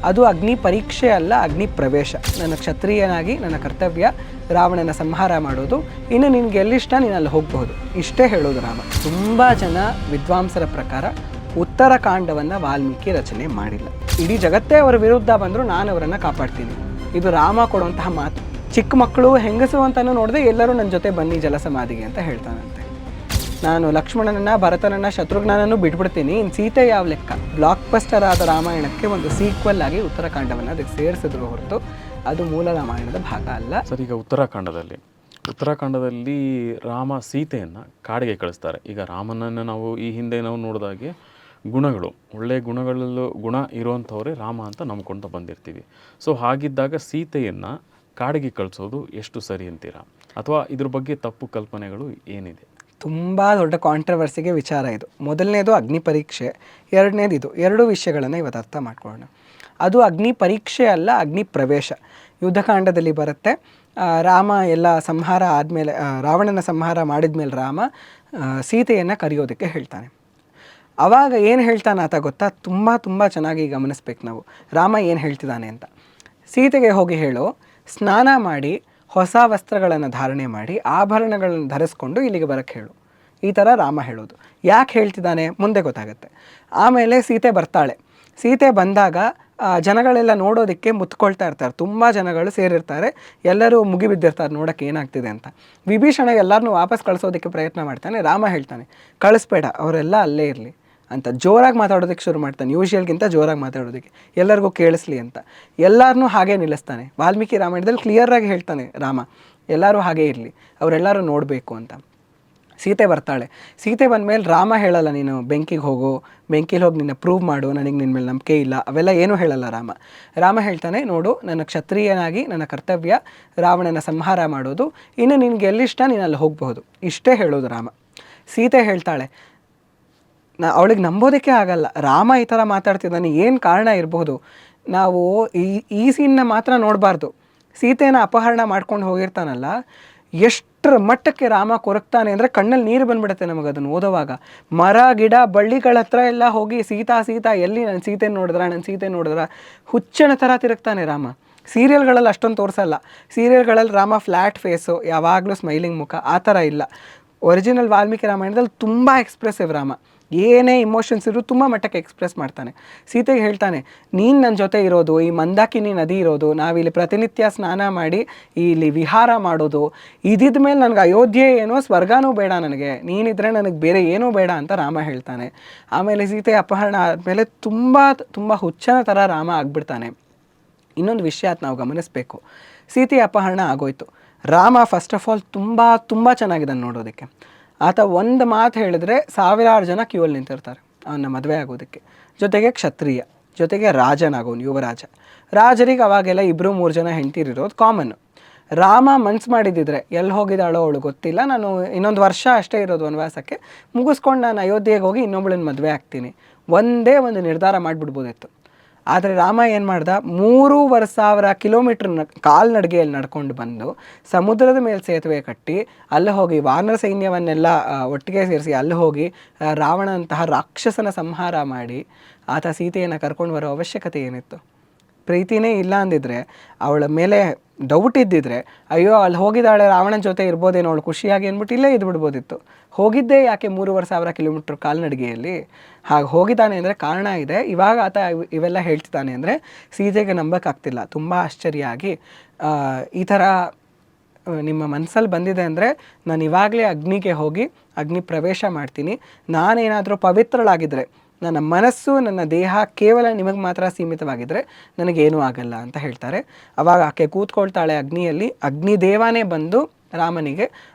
ಅದು ಅಗ್ನಿ ಪರೀಕ್ಷೆ ಅಲ್ಲ, ಅಗ್ನಿ ಪ್ರವೇಶ. ನನ್ನ ಕ್ಷತ್ರಿಯನಾಗಿ ನನ್ನ ಕರ್ತವ್ಯ ರಾವಣನ ಸಂಹಾರ ಮಾಡೋದು. ಇನ್ನು ನಿನಗೆ ಎಲ್ಲಿಷ್ಟ ನೀನು ಅಲ್ಲಿ ಹೋಗಬಹುದು, ಇಷ್ಟೇ ಹೇಳೋದು ರಾಮ. ತುಂಬ ಜನ ವಿದ್ವಾಂಸರ ಪ್ರಕಾರ ಉತ್ತರಕಾಂಡವನ್ನು ವಾಲ್ಮೀಕಿ ರಚನೆ ಮಾಡಿಲ್ಲ. ಇಡೀ ಜಗತ್ತೇ ಅವರ ವಿರುದ್ಧ ಬಂದರೂ ನಾನು ಅವರನ್ನು ಕಾಪಾಡ್ತೀನಿ, ಇದು ರಾಮ ಕೊಡುವಂತಹ ಮಾತು. ಚಿಕ್ಕ ಮಕ್ಕಳು ಹೆಂಗಸು ಅಂತಲೂ ನೋಡಿದೆ ಎಲ್ಲರೂ ನನ್ನ ಜೊತೆ ಬನ್ನಿ ಜಲಸಮಾಧಿಗೆ ಅಂತ ಹೇಳ್ತಾನಂತೆ. ನಾನು ಲಕ್ಷ್ಮಣನನ್ನು, ಭರತನನ್ನು, ಶತ್ರುಘ್ನನನ್ನು ಬಿಟ್ಬಿಡ್ತೀನಿ, ಇನ್ನು ಸೀತೆ ಯಾವ ಲೆಕ್ಕ. ಬ್ಲಾಕ್ ಬಸ್ಟರ್ ಆದ ರಾಮಾಯಣಕ್ಕೆ ಒಂದು ಸೀಕ್ವೆಲ್ ಆಗಿ ಉತ್ತರಾಖಂಡವನ್ನು ಅದಕ್ಕೆ ಸೇರಿಸಿದ್ರು ಹೊರತು ಅದು ಮೂಲ ರಾಮಾಯಣದ ಭಾಗ ಅಲ್ಲ. ಸರ್, ಈಗ ಉತ್ತರಾಖಂಡದಲ್ಲಿ ರಾಮ ಸೀತೆಯನ್ನು ಕಾಡಿಗೆ ಕಳಿಸ್ತಾರೆ. ಈಗ ರಾಮನನ್ನು ನಾವು ಈ ಹಿಂದೆ ನಾವು ನೋಡಿದಾಗೆ ಗುಣಗಳು, ಒಳ್ಳೆಯ ಗುಣಗಳಲ್ಲೂ ಗುಣ ಇರುವಂಥವರೇ ರಾಮ ಅಂತ ನಂಬ್ಕೊಂಡು ಬಂದಿರ್ತೀವಿ. ಸೊ ಹಾಗಿದ್ದಾಗ ಸೀತೆಯನ್ನು ಕಾಡಿಗೆ ಕಳಿಸೋದು ಎಷ್ಟು ಸರಿ ಅಂತೀರಾ, ಅಥವಾ ಇದ್ರ ಬಗ್ಗೆ ತಪ್ಪು ಕಲ್ಪನೆಗಳು ಏನಿದೆ? ತುಂಬ ದೊಡ್ಡ ಕಾಂಟ್ರವರ್ಸಿಗೆ ವಿಚಾರ ಇದು. ಮೊದಲನೇದು ಅಗ್ನಿ ಪರೀಕ್ಷೆ, ಎರಡನೇದು ಇದು. ಎರಡು ವಿಷಯಗಳನ್ನು ಇವತ್ತು ಅರ್ಥ ಮಾಡ್ಕೊಳ್ಳೋಣ. ಅದು ಅಗ್ನಿ ಪರೀಕ್ಷೆ ಅಲ್ಲ, ಅಗ್ನಿ ಪ್ರವೇಶ. ಯುದ್ಧಕಾಂಡದಲ್ಲಿ ಬರುತ್ತೆ. ರಾಮ ಎಲ್ಲ ಸಂಹಾರ ಆದಮೇಲೆ, ರಾವಣನ ಸಂಹಾರ ಮಾಡಿದ ಮೇಲೆ ರಾಮ ಸೀತೆಯನ್ನು ಕರೆಯೋದಕ್ಕೆ ಹೇಳ್ತಾನೆ. ಆವಾಗ ಏನು ಹೇಳ್ತಾನೆ ಆತ ಗೊತ್ತಾ? ತುಂಬ ಚೆನ್ನಾಗಿ ಗಮನಿಸ್ಬೇಕು ನಾವು ರಾಮ ಏನು ಹೇಳ್ತಿದ್ದಾನೆ ಅಂತ. ಸೀತೆಗೆ ಹೋಗಿ ಹೇಳು, ಸ್ನಾನ ಮಾಡಿ ಹೊಸ ವಸ್ತ್ರಗಳನ್ನು ಧಾರಣೆ ಮಾಡಿ ಆಭರಣಗಳನ್ನು ಧರಿಸ್ಕೊಂಡು ಇಲ್ಲಿಗೆ ಬರೋಕ್ಕೆ ಹೇಳು. ಈ ಥರ ರಾಮ ಹೇಳೋದು. ಯಾಕೆ ಹೇಳ್ತಿದ್ದಾನೆ ಮುಂದೆ ಗೊತ್ತಾಗುತ್ತೆ. ಆಮೇಲೆ ಸೀತೆ ಬರ್ತಾಳೆ. ಸೀತೆ ಬಂದಾಗ ಜನಗಳೆಲ್ಲ ನೋಡೋದಕ್ಕೆ ಮುತ್ಕೊಳ್ತಾ ಇರ್ತಾರೆ. ತುಂಬ ಜನಗಳು ಸೇರಿರ್ತಾರೆ, ಎಲ್ಲರೂ ಮುಗಿಬಿದ್ದಿರ್ತಾರೆ ನೋಡೋಕ್ಕೆ ಏನಾಗ್ತಿದೆ ಅಂತ. ವಿಭೀಷಣ ಎಲ್ಲರನ್ನೂ ವಾಪಸ್ ಕಳಿಸೋದಕ್ಕೆ ಪ್ರಯತ್ನ ಮಾಡ್ತಾನೆ. ರಾಮ ಹೇಳ್ತಾನೆ, ಕಳಿಸ್ಬೇಡ, ಅವರೆಲ್ಲ ಅಲ್ಲೇ ಇರಲಿ ಅಂತ. ಜೋರಾಗಿ ಮಾತಾಡೋದಕ್ಕೆ ಶುರು ಮಾಡ್ತಾನೆ, ಯೂಶುವಲ್ಗಿಂತ ಜೋರಾಗಿ ಮಾತಾಡೋದಕ್ಕೆ, ಎಲ್ಲರಿಗೂ ಕೇಳಿಸ್ಲಿ ಅಂತ. ಎಲ್ಲರನ್ನೂ ಹಾಗೇ ನಿಲ್ಲಿಸ್ತಾನೆ. ವಾಲ್ಮೀಕಿ ರಾಮಾಯಣದಲ್ಲಿ ಕ್ಲಿಯರಾಗಿ ಹೇಳ್ತಾನೆ ರಾಮ, ಎಲ್ಲರೂ ಹಾಗೇ ಇರಲಿ, ಅವರೆಲ್ಲರೂ ನೋಡಬೇಕು ಅಂತ. ಸೀತೆ ಬರ್ತಾಳೆ. ಸೀತೆ ಬಂದಮೇಲೆ ರಾಮ ಹೇಳಲ್ಲ, ನೀನು ಬೆಂಕಿಗೆ ಹೋಗು, ಬೆಂಕಿಲಿ ಹೋಗಿ ನಿನ್ನ ಪ್ರೂವ್ ಮಾಡು, ನನಗೆ ನಿನ್ನ ಮೇಲೆ ನಂಬಿಕೆ ಇಲ್ಲ, ಅವೆಲ್ಲ ಏನೂ ಹೇಳಲ್ಲ ರಾಮ. ರಾಮ ಹೇಳ್ತಾನೆ, ನೋಡು, ನನ್ನ ಕ್ಷತ್ರಿಯನಾಗಿ ನನ್ನ ಕರ್ತವ್ಯ ರಾವಣನ ಸಂಹಾರ ಮಾಡೋದು, ಇನ್ನು ನಿನಗೆ ಎಲ್ಲಿಷ್ಟ ನೀನು ಅಲ್ಲಿ ಹೋಗಬಹುದು, ಇಷ್ಟೇ ಹೇಳೋದು ರಾಮ. ಸೀತೆ ಹೇಳ್ತಾಳೆ, ಅವಳಿಗೆ ನಂಬೋದಕ್ಕೆ ಆಗಲ್ಲ, ರಾಮ ಈ ಥರ ಮಾತಾಡ್ತಿದ್ದಾನೆ, ಏನು ಕಾರಣ ಇರಬಹುದು. ನಾವು ಈ ಸೀನ್ನ ಮಾತ್ರ ನೋಡಬಾರ್ದು. ಸೀತೆನ ಅಪಹರಣ ಮಾಡ್ಕೊಂಡು ಹೋಗಿರ್ತಾನಲ್ಲ, ಎಷ್ಟರ ಮಟ್ಟಕ್ಕೆ ರಾಮ ಕೊರಗ್ತಾನೆ ಅಂದರೆ ಕಣ್ಣಲ್ಲಿ ನೀರು ಬಂದ್ಬಿಡುತ್ತೆ ನಮಗೆ ಅದನ್ನು ಓದೋವಾಗ. ಮರ ಗಿಡ ಬಳ್ಳಿಗಳ ಹತ್ರ ಎಲ್ಲ ಹೋಗಿ ಸೀತಾ ಎಲ್ಲಿ ನನ್ನ ಸೀತೆ ನೋಡಿದ್ರ ಹುಚ್ಚನ ಥರ ತಿರುಗ್ತಾನೆ ರಾಮ. ಸೀರಿಯಲ್ಗಳಲ್ಲಿ ಅಷ್ಟೊಂದು ತೋರಿಸಲ್ಲ. ಸೀರಿಯಲ್ಗಳಲ್ಲಿ ರಾಮ ಫ್ಲ್ಯಾಟ್ ಫೇಸು, ಯಾವಾಗಲೂ ಸ್ಮೈಲಿಂಗ್ ಮುಖ, ಆ ಥರ ಇಲ್ಲ. ಒರಿಜಿನಲ್ ವಾಲ್ಮೀಕಿ ರಾಮಾಯಣದಲ್ಲಿ ತುಂಬ ಎಕ್ಸ್ಪ್ರೆಸಿವ್ ರಾಮ. ಏನೇ ಇಮೋಷನ್ಸ್ ಇರೋ ತುಂಬ ಮಟ್ಟಕ್ಕೆ ಎಕ್ಸ್ಪ್ರೆಸ್ ಮಾಡ್ತಾನೆ. ಸೀತೆಗೆ ಹೇಳ್ತಾನೆ, ನೀನು ನನ್ನ ಜೊತೆ ಇರೋದು, ಈ ಮಂದಾಕಿನಿ ನದಿ ಇರೋದು, ನಾವಿಲ್ಲಿ ಪ್ರತಿನಿತ್ಯ ಸ್ನಾನ ಮಾಡಿ ಇಲ್ಲಿ ವಿಹಾರ ಮಾಡೋದು, ಇದಿದ ಮೇಲೆ ನನಗೆ ಅಯೋಧ್ಯೆ ಏನೋ ಸ್ವರ್ಗನೂ ಬೇಡ, ನನಗೆ ನೀನಿದ್ರೆ ನನಗೆ ಬೇರೆ ಏನೂ ಬೇಡ ಅಂತ ರಾಮ ಹೇಳ್ತಾನೆ. ಆಮೇಲೆ ಸೀತೆ ಅಪಹರಣ ಆದಮೇಲೆ ತುಂಬ ಹುಚ್ಚನ ಥರ ರಾಮ ಆಗಿಬಿಡ್ತಾನೆ. ಇನ್ನೊಂದು ವಿಷಯ ಅದು ನಾವು ಗಮನಿಸಬೇಕು. ಸೀತೆ ಅಪಹರಣ ಆಗೋಯ್ತು. ರಾಮ ಫಸ್ಟ್ ಆಫ್ ಆಲ್ ತುಂಬ ಚೆನ್ನಾಗಿದ್ದಾನೆ ನೋಡೋದಕ್ಕೆ. ಆತ ಒಂದು ಮಾತು ಹೇಳಿದ್ರೆ ಸಾವಿರಾರು ಜನ ಕ್ಯೂವಲ್ಲಿ ನಿಂತಿರ್ತಾರೆ ಅವನ್ನ ಮದುವೆ ಆಗೋದಕ್ಕೆ. ಜೊತೆಗೆ ಕ್ಷತ್ರಿಯ, ಜೊತೆಗೆ ರಾಜನಾಗೋನು, ಯುವರಾಜ. ರಾಜರಿಗೆ ಅವಾಗೆಲ್ಲ 2-3 ಜನ ಹೆಂಡ್ತಿರಿರೋದು ಕಾಮನ್ನು. ರಾಮ ಮನ್ಸು ಮಾಡಿದ್ದಿದ್ರೆ ಎಲ್ಲಿ ಹೋಗಿದ್ದಾಳೋ ಅವಳು ಗೊತ್ತಿಲ್ಲ, ನಾನು ಇನ್ನೊಂದು ವರ್ಷ ಅಷ್ಟೇ ಇರೋದು ವನವಾಸಕ್ಕೆ, ಮುಗಿಸ್ಕೊಂಡು ನಾನು ಅಯೋಧ್ಯೆಗೆ ಹೋಗಿ ಇನ್ನೊಬ್ಬಳನ್ನ ಮದುವೆ ಆಗ್ತೀನಿ, ಒಂದೇ ಒಂದು ನಿರ್ಧಾರ ಮಾಡಿಬಿಡ್ಬೋದಿತ್ತು. ಆದರೆ ರಾಮ ಏನು ಮಾಡ್ದ, 3,500 ಕಿಲೋಮೀಟ್ರ್ ಕಾಲ್ನಡಿಗೆಯಲ್ಲಿ ನಡ್ಕೊಂಡು ಬಂದು ಸಮುದ್ರದ ಮೇಲೆ ಸೇತುವೆ ಕಟ್ಟಿ ಅಲ್ಲಿ ಹೋಗಿ ವಾನರ ಸೈನ್ಯವನ್ನೆಲ್ಲ ಒಟ್ಟಿಗೆ ಸೇರಿಸಿ ಅಲ್ಲಿ ಹೋಗಿ ರಾವಣಂತಹ ರಾಕ್ಷಸನ ಸಂಹಾರ ಮಾಡಿ ಆತ ಸೀತೆಯನ್ನು ಕರ್ಕೊಂಡು ಬರೋ ಅವಶ್ಯಕತೆ ಏನಿತ್ತು? ಪ್ರೀತಿನೇ ಇಲ್ಲ ಅಂದಿದ್ರೆ, ಅವಳ ಮೇಲೆ ಡೌಟ್ ಇದ್ದಿದ್ರೆ, ಅಯ್ಯೋ ಅಲ್ಲಿ ಹೋಗಿದ್ದಾಳೆ ರಾವಣನ ಜೊತೆ ಇರ್ಬೋದೇನೋ ಅವಳು ಖುಷಿಯಾಗಿ ಅಂದ್ಬಿಟ್ಟು ಇಲ್ಲೇ ಇದ್ಬಿಡ್ಬೋದಿತ್ತು. ಹೋಗಿದ್ದೇ ಯಾಕೆ 3,500 ಕಿಲೋಮೀಟ್ರ್ ಕಾಲ್ನಡಿಗೆಯಲ್ಲಿ? ಹಾಗೆ ಹೋಗಿದ್ದಾನೆ ಅಂದರೆ ಕಾರಣ ಇದೆ. ಇವಾಗ ಆತ ಇವೆಲ್ಲ ಹೇಳ್ತಿದ್ದಾನೆ ಅಂದರೆ ಸೀತೆಗೆ ನಂಬಕ್ಕಾಗ್ತಿಲ್ಲ. ತುಂಬ ಆಶ್ಚರ್ಯ ಆಗಿ, ಈ ಥರ ನಿಮ್ಮ ಮನಸ್ಸಲ್ಲಿ ಬಂದಿದೆ ಅಂದರೆ ನಾನು ಇವಾಗಲೇ ಅಗ್ನಿಗೆ ಹೋಗಿ ಅಗ್ನಿ ಪ್ರವೇಶ ಮಾಡ್ತೀನಿ, ನಾನೇನಾದರೂ ಪವಿತ್ರಳಾಗಿದ್ದರೆ, ನನ್ನ ಮನಸ್ಸು ನನ್ನ ದೇಹ ಕೇವಲ ನಿಮಗೆ ಮಾತ್ರ ಸೀಮಿತವಾಗಿದ್ದರೆ ನನಗೇನೂ ಆಗಲ್ಲ ಅಂತ ಹೇಳ್ತಾರೆ. ಆವಾಗ ಆಕೆ ಕೂತ್ಕೊಳ್ತಾಳೆ ಅಗ್ನಿಯಲ್ಲಿ. ಅಗ್ನಿದೇವನೇ ಬಂದು ರಾಮನಿಗೆ,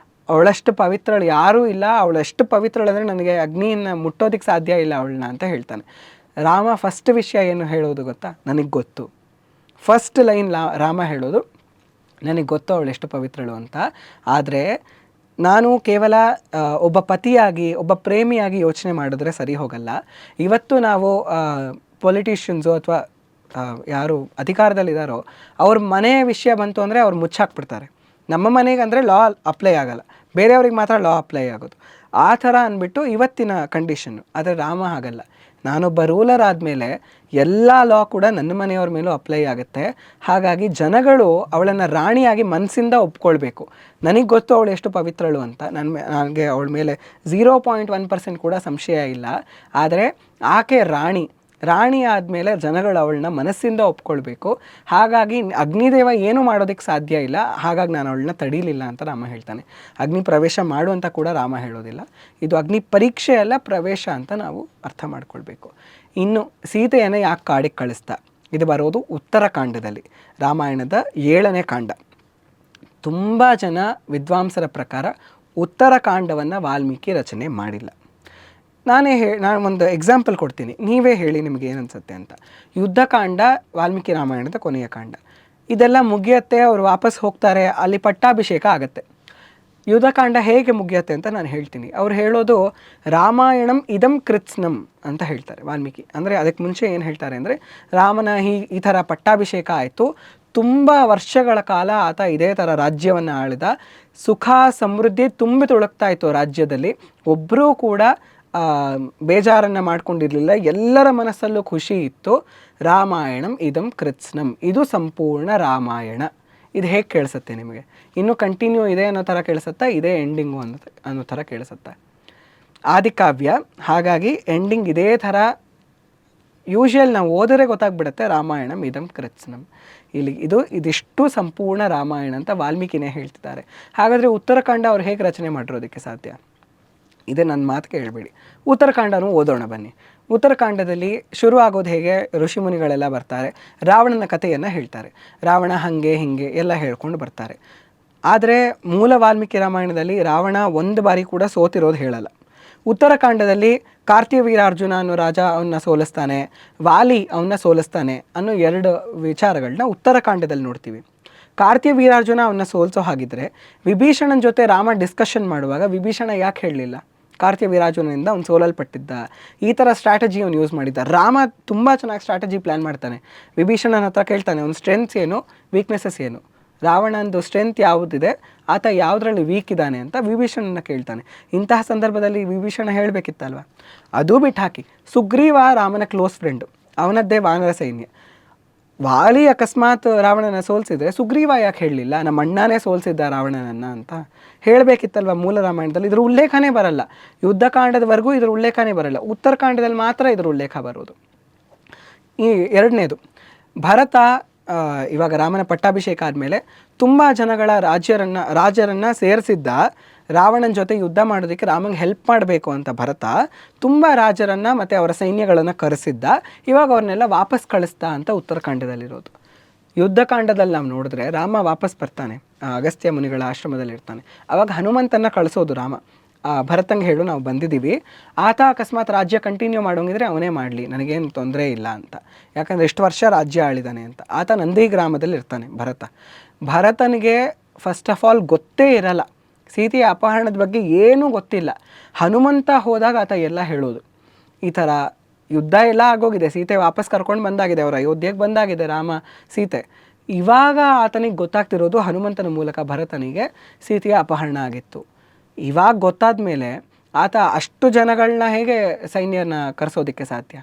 ಅವಳಷ್ಟು ಪವಿತ್ರಳು ಯಾರೂ ಇಲ್ಲ, ಅವಳಷ್ಟು ಪವಿತ್ರಳಂದರೆ ನನಗೆ ಅಗ್ನಿಯನ್ನು ಮುಟ್ಟೋದಕ್ಕೆ ಸಾಧ್ಯ ಇಲ್ಲ ಅವಳನ್ನ ಅಂತ ಹೇಳ್ತಾನೆ. ರಾಮ ಫಸ್ಟ್ ವಿಷಯ ಏನು ಹೇಳೋದು ಗೊತ್ತಾ? ನನಗೆ ಗೊತ್ತು. ಫಸ್ಟ್ ಲೈನ್ ರಾಮ ಹೇಳೋದು, ನನಗೆ ಗೊತ್ತು ಅವಳು ಎಷ್ಟು ಪವಿತ್ರಳು ಅಂತ. ಆದರೆ ನಾನು ಕೇವಲ ಒಬ್ಬ ಪತಿಯಾಗಿ, ಒಬ್ಬ ಪ್ರೇಮಿಯಾಗಿ ಯೋಚನೆ ಮಾಡಿದ್ರೆ ಸರಿ ಹೋಗಲ್ಲ. ಇವತ್ತು ನಾವು ಪೊಲಿಟಿಷಿಯನ್ಸು ಅಥವಾ ಯಾರು ಅಧಿಕಾರದಲ್ಲಿದ್ದಾರೋ ಅವ್ರ ಮನೆಯ ವಿಷಯ ಬಂತು ಅಂದರೆ ಅವ್ರು ಮುಚ್ಚಾಕ್ಬಿಡ್ತಾರೆ. ನಮ್ಮ ಮನೆಗೆ ಅಂದರೆ ಲಾ ಅಪ್ಲೈ ಆಗಲ್ಲ, ಬೇರೆಯವ್ರಿಗೆ ಮಾತ್ರ ಲಾ ಅಪ್ಲೈ ಆಗೋದು. ಆ ಥರ ಅಂದ್ಬಿಟ್ಟು ಇವತ್ತಿನ ಕಂಡೀಷನ್ನು. ಆದರೆ ರಾಮ ಹಾಗಲ್ಲ. ನಾನೊಬ್ಬ ರೂಲರ್ ಆದಮೇಲೆ ಎಲ್ಲ ಲಾ ಕೂಡ ನನ್ನ ಮನೆಯವ್ರ ಮೇಲೂ ಅಪ್ಲೈ ಆಗುತ್ತೆ. ಹಾಗಾಗಿ ಜನಗಳು ಅವಳನ್ನು ರಾಣಿಯಾಗಿ ಮನಸ್ಸಿಂದ ಒಪ್ಕೊಳ್ಬೇಕು. ನನಗೆ ಗೊತ್ತು ಅವಳು ಎಷ್ಟು ಪವಿತ್ರಳು ಅಂತ, ನನಗೆ ಅವಳ ಮೇಲೆ 0.1% ಕೂಡ ಸಂಶಯ ಇಲ್ಲ. ಆದರೆ ಆಕೆ ರಾಣಿ ಆದಮೇಲೆ ಜನಗಳು ಅವಳನ್ನ ಮನಸ್ಸಿಂದ ಒಪ್ಕೊಳ್ಬೇಕು. ಹಾಗಾಗಿ ಅಗ್ನಿದೇವ ಏನೂ ಮಾಡೋದಕ್ಕೆ ಸಾಧ್ಯ ಇಲ್ಲ, ಹಾಗಾಗಿ ನಾನು ಅವಳನ್ನ ತಡೀಲಿಲ್ಲ ಅಂತ ರಾಮ ಹೇಳ್ತಾನೆ. ಅಗ್ನಿ ಪ್ರವೇಶ ಮಾಡು ಅಂತ ಕೂಡ ರಾಮ ಹೇಳೋದಿಲ್ಲ. ಇದು ಅಗ್ನಿ ಪರೀಕ್ಷೆ ಅಲ್ಲ, ಪ್ರವೇಶ ಅಂತ ನಾವು ಅರ್ಥ ಮಾಡ್ಕೊಳ್ಬೇಕು. ಇನ್ನು ಸೀತೆಯನ್ನು ಯಾಕೆ ಕಾಡಿಗೆ ಕಳಿಸ್ತಾ, ಇದು ಬರೋದು ಉತ್ತರಕಾಂಡದಲ್ಲಿ, ರಾಮಾಯಣದ 7ನೇ ಕಾಂಡ. ತುಂಬ ಜನ ವಿದ್ವಾಂಸರ ಪ್ರಕಾರ ಉತ್ತರಕಾಂಡವನ್ನು ವಾಲ್ಮೀಕಿ ರಚನೆ ಮಾಡಿಲ್ಲ. ನಾನು ಒಂದು ಎಕ್ಸಾಂಪಲ್ ಕೊಡ್ತೀನಿ, ನೀವೇ ಹೇಳಿ ನಿಮಗೆ ಏನು ಅನಿಸುತ್ತೆ ಅಂತ. ಯುದ್ಧಕಾಂಡ ವಾಲ್ಮೀಕಿ ರಾಮಾಯಣದ ಕೊನೆಯ ಕಾಂಡ. ಇದೆಲ್ಲ ಮುಗಿಯತ್ತೆ, ಅವರು ವಾಪಸ್ ಹೋಗ್ತಾರೆ, ಅಲ್ಲಿ ಪಟ್ಟಾಭಿಷೇಕ ಆಗುತ್ತೆ. ಯುದ್ಧಕಾಂಡ ಹೇಗೆ ಮುಗಿಯತ್ತೆ ಅಂತ ನಾನು ಹೇಳ್ತೀನಿ. ಅವ್ರು ಹೇಳೋದು ರಾಮಾಯಣಂ ಇದಂ ಕೃತ್ಸ್ನಂ ಅಂತ ಹೇಳ್ತಾರೆ ವಾಲ್ಮೀಕಿ. ಅಂದರೆ ಅದಕ್ಕೆ ಮುಂಚೆ ಏನು ಹೇಳ್ತಾರೆ ಅಂದರೆ, ರಾಮನ ಈ ಥರ ಪಟ್ಟಾಭಿಷೇಕ ಆಯಿತು, ತುಂಬ ವರ್ಷಗಳ ಕಾಲ ಆತ ಇದೇ ಥರ ರಾಜ್ಯವನ್ನು ಆಳಿದ, ಸುಖ ಸಮೃದ್ಧಿ ತುಂಬಿ ತುಳುಕ್ತಾ ಇತ್ತು ರಾಜ್ಯದಲ್ಲಿ, ಒಬ್ಬರೂ ಕೂಡ ಬೇಜಾರನ್ನು ಮಾಡ್ಕೊಂಡಿರಲಿಲ್ಲ, ಎಲ್ಲರ ಮನಸ್ಸಲ್ಲೂ ಖುಷಿ ಇತ್ತು. ರಾಮಾಯಣಂ ಇದಂ ಕೃತ್ಸ್ನಂ, ಇದು ಸಂಪೂರ್ಣ ರಾಮಾಯಣ. ಇದು ಹೇಗೆ ಕೇಳಿಸುತ್ತೆ ನಿಮಗೆ? ಇನ್ನೂ ಕಂಟಿನ್ಯೂ ಇದೆ ಅನ್ನೋ ಥರ ಕೇಳಿಸುತ್ತಾ, ಇದೇ ಎಂಡಿಂಗು ಅನ್ನೋ ಥರ ಕೇಳಿಸುತ್ತೆ ಆದಿಕಾವ್ಯ. ಹಾಗಾಗಿ ಎಂಡಿಂಗ್ ಇದೇ ಥರ ಯೂಶುವಲ್ ನಾವು ಓದರೆ ಗೊತ್ತಾಗ್ಬಿಡುತ್ತೆ, ರಾಮಾಯಣಂ ಇದಂ ಕೃತ್ಸ್ನಂ. ಇದಿಷ್ಟು ಸಂಪೂರ್ಣ ರಾಮಾಯಣ ಅಂತ ವಾಲ್ಮೀಕಿನೇ ಹೇಳ್ತಿದ್ದಾರೆ. ಹಾಗಾದರೆ ಉತ್ತರಕಾಂಡ ಅವ್ರು ಹೇಗೆ ರಚನೆ ಮಾಡಿರೋದಕ್ಕೆ ಸಾಧ್ಯ? ಇದೇ ನನ್ನ ಮಾತು ಕೇಳಬೇಡಿ, ಉತ್ತರಕಾಂಡನೂ ಓದೋಣ ಬನ್ನಿ. ಉತ್ತರಕಾಂಡದಲ್ಲಿ ಶುರು ಆಗೋದು ಹೇಗೆ, ಋಷಿಮುನಿಗಳೆಲ್ಲ ಬರ್ತಾರೆ, ರಾವಣನ ಕಥೆಯನ್ನು ಹೇಳ್ತಾರೆ. ರಾವಣ ಹಾಗೆ ಹೀಗೆ ಎಲ್ಲ ಹೇಳ್ಕೊಂಡು ಬರ್ತಾರೆ. ಆದರೆ ಮೂಲ ವಾಲ್ಮೀಕಿ ರಾಮಾಯಣದಲ್ಲಿ ರಾವಣ ಒಂದು ಬಾರಿ ಕೂಡ ಸೋತಿರೋದು ಹೇಳಲ್ಲ. ಉತ್ತರಕಾಂಡದಲ್ಲಿ ಕಾರ್ತ್ಯವೀರಾರ್ಜುನ ಅನ್ನೋ ರಾಜ ಅವನ್ನ ಸೋಲಿಸ್ತಾನೆ, ವಾಲಿ ಅವನ್ನ ಸೋಲಿಸ್ತಾನೆ ಅನ್ನೋ 2 ವಿಚಾರಗಳನ್ನ ಉತ್ತರಕಾಂಡದಲ್ಲಿ ನೋಡ್ತೀವಿ. ಕಾರ್ತ್ಯವೀರಾರ್ಜುನ ಅವನ್ನ ಸೋಲಿಸೋ ಹಾಗಿದ್ರೆ ವಿಭೀಷಣನ ಜೊತೆ ರಾಮ ಡಿಸ್ಕಷನ್ ಮಾಡುವಾಗ ವಿಭೀಷಣ ಯಾಕೆ ಹೇಳಲಿಲ್ಲ? ಕಾರ್ತ್ಯವೀರಾರ್ಜುನನಿಂದ ಅವ್ನು ಸೋಲಲ್ಪಟ್ಟಿದ್ದ, ಈ ಥರ ಸ್ಟ್ರಾಟಜಿ ಅವ್ನು ಯೂಸ್ ಮಾಡಿದ್ದ. ರಾಮ ತುಂಬ ಚೆನ್ನಾಗಿ ಸ್ಟ್ರಾಟಜಿ ಪ್ಲ್ಯಾನ್ ಮಾಡ್ತಾನೆ. ವಿಭೀಷಣನ ಹತ್ರ ಕೇಳ್ತಾನೆ, ಅವ್ನ ಸ್ಟ್ರೆಂತ್ಸ್ ಏನು, ವೀಕ್ನೆಸಸ್ ಏನು, ರಾವಣಂದು ಸ್ಟ್ರೆಂತ್ ಯಾವುದಿದೆ, ಆತ ಯಾವುದರಲ್ಲಿ ವೀಕ್ ಇದ್ದಾನೆ ಅಂತ ವಿಭೀಷಣನ ಕೇಳ್ತಾನೆ. ಇಂತಹ ಸಂದರ್ಭದಲ್ಲಿ ವಿಭೀಷಣ ಹೇಳಬೇಕಿತ್ತಲ್ವ? ಅದು ಬಿಟ್ಟು ಹಾಕಿ, ಸುಗ್ರೀವ ರಾಮನ ಕ್ಲೋಸ್ ಫ್ರೆಂಡು, ಅವನದ್ದೇ ವಾನರ ಸೈನ್ಯ. ವಾಲಿ ಅಕಸ್ಮಾತ್ ರಾವಣನ ಸೋಲಿಸಿದ್ರೆ ಸುಗ್ರೀವ ಯಾಕೆ ಹೇಳಲಿಲ್ಲ, ನಮ್ಮ ಅಣ್ಣನೇ ಸೋಲಿಸಿದ್ದ ರಾವಣನನ್ನು ಅಂತ ಹೇಳಬೇಕಿತ್ತಲ್ವ ಮೂಲ ರಾಮಾಯಣದಲ್ಲಿ? ಇದ್ರ ಉಲ್ಲೇಖನೇ ಬರಲ್ಲ. ಯುದ್ಧಕಾಂಡದವರೆಗೂ ಇದ್ರ ಉಲ್ಲೇಖನೇ ಬರಲ್ಲ, ಉತ್ತರಕಾಂಡದಲ್ಲಿ ಮಾತ್ರ ಇದ್ರ ಉಲ್ಲೇಖ ಬರೋದು. ಈ 2ನೇದು, ಭರತ ಇವಾಗ ರಾಮನ ಪಟ್ಟಾಭಿಷೇಕ ಆದಮೇಲೆ ತುಂಬ ಜನಗಳ ರಾಜರನ್ನು ಸೇರಿಸಿದ್ದ ರಾವಣನ ಜೊತೆ ಯುದ್ಧ ಮಾಡೋದಕ್ಕೆ ರಾಮಂಗೆ ಹೆಲ್ಪ್ ಮಾಡಬೇಕು ಅಂತ ಭರತ ತುಂಬ ರಾಜರನ್ನು ಮತ್ತು ಅವರ ಸೈನ್ಯಗಳನ್ನು ಕರೆಸಿದ್ದ. ಇವಾಗ ಅವ್ರನ್ನೆಲ್ಲ ವಾಪಸ್ ಕಳಿಸ್ತಾ ಅಂತ ಉತ್ತರಕಾಂಡದಲ್ಲಿರೋದು. ಯುದ್ಧಕಾಂಡದಲ್ಲಿ ನಾವು ನೋಡಿದ್ರೆ ರಾಮ ವಾಪಸ್ ಬರ್ತಾನೆ, ಅಗಸ್ತ್ಯ ಮುನಿಗಳ ಆಶ್ರಮದಲ್ಲಿ ಇರ್ತಾನೆ. ಆವಾಗ ಹನುಮಂತನ ಕಳಿಸೋದು ರಾಮ, ಭರತಂಗೆ ಹೇಳು ನಾವು ಬಂದಿದ್ದೀವಿ, ಆತ ಅಕಸ್ಮಾತ್ ರಾಜ್ಯ ಕಂಟಿನ್ಯೂ ಮಾಡೋಂಗಿದ್ರೆ ಅವನೇ ಮಾಡಲಿ, ನನಗೇನು ತೊಂದರೆ ಇಲ್ಲ ಅಂತ. ಯಾಕಂದರೆ ಎಷ್ಟು ವರ್ಷ ರಾಜ್ಯ ಆಳಿದಾನೆ ಅಂತ. ಆತ ನಂದಿ ಗ್ರಾಮದಲ್ಲಿ ಇರ್ತಾನೆ ಭರತನಿಗೆ ಫಸ್ಟ್ ಆಫ್ ಆಲ್ ಗೊತ್ತೇ ಇರಲ್ಲ, ಸೀತೆಯ ಅಪಹರಣದ ಬಗ್ಗೆ ಏನೂ ಗೊತ್ತಿಲ್ಲ. ಹನುಮಂತ ಹೋದಾಗ ಆತ ಎಲ್ಲ ಹೇಳೋದು, ಈ ಥರ ಯುದ್ಧ ಎಲ್ಲ ಆಗೋಗಿದೆ, ಸೀತೆ ವಾಪಸ್ ಕರ್ಕೊಂಡು ಬಂದಾಗಿದೆ, ಅವರ ಅಯೋಧ್ಯೆಗೆ ಬಂದಾಗಿದೆ ರಾಮ ಸೀತೆ. ಇವಾಗ ಆತನಿಗೆ ಗೊತ್ತಾಗ್ತಿರೋದು ಹನುಮಂತನ ಮೂಲಕ ಭರತನಿಗೆ ಸೀತೆಯ ಅಪಹರಣ ಆಗಿತ್ತು. ಇವಾಗ ಗೊತ್ತಾದ ಮೇಲೆ ಆತ ಅಷ್ಟು ಜನಗಳನ್ನ ಹೇಗೆ ಸೈನ್ಯನ ಕರೆಸೋದಕ್ಕೆ ಸಾಧ್ಯ?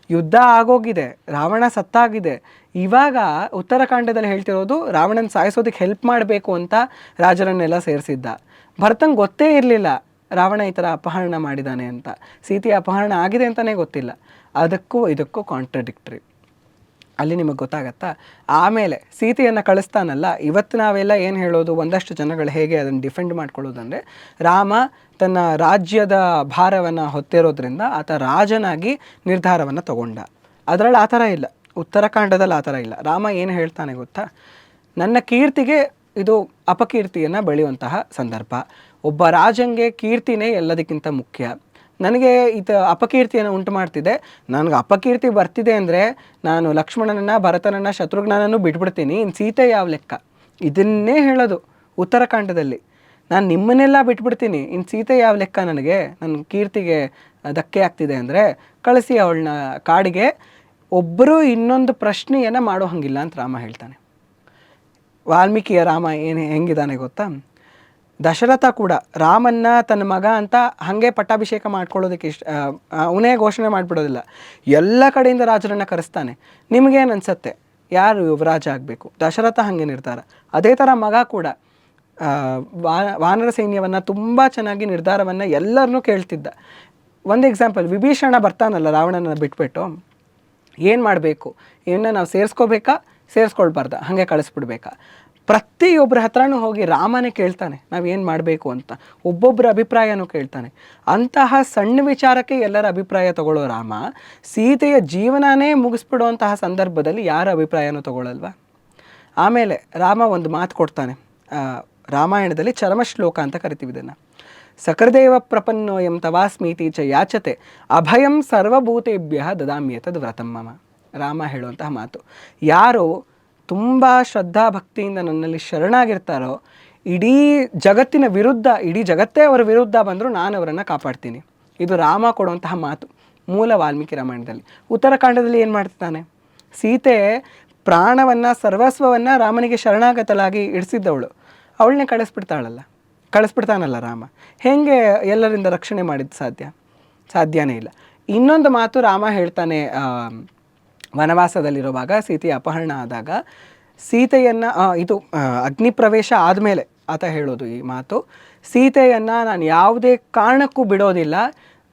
ಯುದ್ಧ ಆಗೋಗಿದೆ, ರಾವಣ ಸತ್ತಾಗಿದೆ. ಇವಾಗ ಉತ್ತರಕಾಂಡದಲ್ಲಿ ಹೇಳ್ತಿರೋದು ರಾವಣನ ಸಾಯಿಸೋದಕ್ಕೆ ಹೆಲ್ಪ್ ಮಾಡಬೇಕು ಅಂತ ರಾಜರನ್ನೆಲ್ಲ ಸೇರಿಸಿದ್ದ. ಭರತಂಗೆ ಗೊತ್ತೇ ಇರಲಿಲ್ಲ ರಾವಣ ಈ ಥರ ಅಪಹರಣ ಮಾಡಿದ್ದಾನೆ ಅಂತ, ಸೀತೆಯ ಅಪಹರಣ ಆಗಿದೆ ಅಂತಲೇ ಗೊತ್ತಿಲ್ಲ. ಅದಕ್ಕೂ ಇದಕ್ಕೂ ಕಾಂಟ್ರಡಿಕ್ಟ್ರಿ. ಅಲ್ಲಿ ನಿಮಗೆ ಗೊತ್ತಾಗತ್ತಾ? ಆಮೇಲೆ ಸೀತೆಯನ್ನು ಕಳಿಸ್ತಾನಲ್ಲ, ಇವತ್ತು ನಾವೆಲ್ಲ ಏನು ಹೇಳೋದು, ಒಂದಷ್ಟು ಜನಗಳು ಹೇಗೆ ಅದನ್ನು ಡಿಫೆಂಡ್ ಮಾಡ್ಕೊಳ್ಳೋದಂದರೆ, ರಾಮ ತನ್ನ ರಾಜ್ಯದ ಭಾರವನ್ನು ಹೊತ್ತಿರೋದ್ರಿಂದ ಆತ ರಾಜನಾಗಿ ನಿರ್ಧಾರವನ್ನು ತಗೊಂಡ. ಅದರಲ್ಲಿ ಆ ಥರ ಇಲ್ಲ, ಉತ್ತರಕಾಂಡದಲ್ಲಿ ಆ ಥರ ಇಲ್ಲ. ರಾಮ ಏನು ಹೇಳ್ತಾನೆ ಗೊತ್ತಾ? ನನ್ನ ಕೀರ್ತಿಗೆ ಇದು ಅಪಕೀರ್ತಿಯನ್ನು ಬೆಳೆಯುವಂತಹ ಸಂದರ್ಭ. ಒಬ್ಬ ರಾಜಂಗೆ ಕೀರ್ತಿನೇ ಎಲ್ಲದಕ್ಕಿಂತ ಮುಖ್ಯ. ನನಗೆ ಅಪಕೀರ್ತಿಯನ್ನು ಉಂಟು ಮಾಡ್ತಿದೆ, ನನಗೆ ಅಪಕೀರ್ತಿ ಬರ್ತಿದೆ ಅಂದರೆ ನಾನು ಲಕ್ಷ್ಮಣನನ್ನು, ಭರತನನ್ನು, ಶತ್ರುಘ್ನನನ್ನು ಬಿಟ್ಬಿಡ್ತೀನಿ, ಇನ್ನು ಸೀತೆ ಯಾವ ಲೆಕ್ಕ? ಇದನ್ನೇ ಹೇಳೋದು ಉತ್ತರಕಾಂಡದಲ್ಲಿ. ನಾನು ನಿಮ್ಮನ್ನೆಲ್ಲ ಬಿಟ್ಬಿಡ್ತೀನಿ, ಇನ್ನು ಸೀತೆ ಯಾವ ಲೆಕ್ಕ? ನನಗೆ ನನ್ನ ಕೀರ್ತಿಗೆ ಧಕ್ಕೆ ಆಗ್ತಿದೆ ಅಂದರೆ ಕಳಿಸಿ ಅವಳನ್ನ ಕಾಡಿಗೆ. ಒಬ್ಬರು ಇನ್ನೊಂದು ಪ್ರಶ್ನೆಯನ್ನು ಮಾಡೋ ಹಂಗಿಲ್ಲ ಅಂತ ರಾಮ ಹೇಳ್ತಾನೆ. ವಾಲ್ಮೀಕಿಯ ರಾಮ ಹೆಂಗಿದ್ದಾನೆ ಗೊತ್ತಾ? ದಶರಥ ಕೂಡ ರಾಮನ್ನ ತನ್ನ ಮಗ ಅಂತ ಹಾಗೆ ಪಟ್ಟಾಭಿಷೇಕ ಮಾಡ್ಕೊಳ್ಳೋದಕ್ಕೆ ಅವನೇ ಘೋಷಣೆ ಮಾಡಿಬಿಡೋದಿಲ್ಲ, ಎಲ್ಲ ಕಡೆಯಿಂದ ರಾಜರನ್ನು ಕರೆಸ್ತಾನೆ. ನಿಮಗೇನು ಅನಿಸುತ್ತೆ ಯಾರು ಯುವರಾಜ ಆಗಬೇಕು? ದಶರಥ ಹಾಗೆ ನಿರ್ಧಾರ. ಅದೇ ಥರ ಮಗ ಕೂಡ ವಾನರ ಸೈನ್ಯವನ್ನು ತುಂಬ ಚೆನ್ನಾಗಿ ನಿರ್ಧಾರವನ್ನು ಎಲ್ಲರನ್ನೂ ಕೇಳ್ತಿದ್ದ. ಒಂದು ಎಕ್ಸಾಂಪಲ್, ವಿಭೀಷಣ ಬರ್ತಾನಲ್ಲ ರಾವಣನ ಬಿಟ್ಬಿಟ್ಟು, ಏನು ಮಾಡಬೇಕು, ಇವನ್ನ ನಾವು ಸೇರಿಸ್ಕೋಬೇಕಾ ಸೇರಿಸ್ಕೊಳ್ಬಾರ್ದ, ಹಾಗೆ ಕಳಿಸ್ಬಿಡ್ಬೇಕಾ? ಪ್ರತಿಯೊಬ್ಬರ ಹತ್ರನೂ ಹೋಗಿ ರಾಮನೇ ಕೇಳ್ತಾನೆ ನಾವೇನು ಮಾಡಬೇಕು ಅಂತ, ಒಬ್ಬೊಬ್ಬರ ಅಭಿಪ್ರಾಯನೂ ಕೇಳ್ತಾನೆ. ಅಂತಹ ಸಣ್ಣ ವಿಚಾರಕ್ಕೆ ಎಲ್ಲರ ಅಭಿಪ್ರಾಯ ತಗೊಳ್ಳೋ ರಾಮ ಸೀತೆಯ ಜೀವನನೇ ಮುಗಿಸ್ಬಿಡುವಂತಹ ಸಂದರ್ಭದಲ್ಲಿ ಯಾರ ಅಭಿಪ್ರಾಯನೂ ತಗೊಳ್ಳಲ್ವ? ಆಮೇಲೆ ರಾಮ ಒಂದು ಮಾತು ಕೊಡ್ತಾನೆ, ರಾಮಾಯಣದಲ್ಲಿ ಚರಮ ಶ್ಲೋಕ ಅಂತ ಕರಿತೀವಿ ಇದನ್ನು. ಸಕೃದೇವ ಪ್ರಪನ್ನೋಯಂ ತವಾಸ್ಮೀತಿ ಚ ಯಾಚತೆ ಅಭಯಂ ಸರ್ವಭೂತೇಭ್ಯ ದದಾಮ್ಯತದ್ ವ್ರತಂ ಮಮ. ರಾಮ ಹೇಳುವಂತಹ ಮಾತು, ಯಾರು ತುಂಬ ಶ್ರದ್ಧಾ ಭಕ್ತಿಯಿಂದ ನನ್ನಲ್ಲಿ ಶರಣಾಗಿರ್ತಾರೋ ಇಡೀ ಜಗತ್ತಿನ ವಿರುದ್ಧ, ಇಡೀ ಜಗತ್ತೇ ಅವರ ವಿರುದ್ಧ ಬಂದರೂ ನಾನು ಅವರನ್ನು ಕಾಪಾಡ್ತೀನಿ. ಇದು ರಾಮ ಕೊಡುವಂತಹ ಮಾತು ಮೂಲ ವಾಲ್ಮೀಕಿ ರಾಮಾಯಣದಲ್ಲಿ. ಉತ್ತರಕಾಂಡದಲ್ಲಿ ಏನು ಮಾಡ್ತಾನೆ, ಸೀತೆ ಪ್ರಾಣವನ್ನು ಸರ್ವಸ್ವವನ್ನು ರಾಮನಿಗೆ ಶರಣಾಗತಲಾಗಿ ಇಡಿಸಿದ್ದವಳು, ಅವಳನ್ನೇ ಕಳಿಸ್ಬಿಡ್ತಾನಲ್ಲ ರಾಮ. ಹೇಗೆ ಎಲ್ಲರಿಂದ ರಕ್ಷಣೆ ಮಾಡಿದ್ದು ಸಾಧ್ಯನೇ ಇಲ್ಲ. ಇನ್ನೊಂದು ಮಾತು ರಾಮ ಹೇಳ್ತಾನೆ, ವನವಾಸದಲ್ಲಿರುವಾಗ ಸೀತೆಯ ಅಪಹರಣ ಆದಾಗ ಸೀತೆಯನ್ನು ಇದು ಅಗ್ನಿ ಪ್ರವೇಶ ಆದಮೇಲೆ ಆತ ಹೇಳೋದು ಈ ಮಾತು, ಸೀತೆಯನ್ನು ನಾನು ಯಾವುದೇ ಕಾರಣಕ್ಕೂ ಬಿಡೋದಿಲ್ಲ,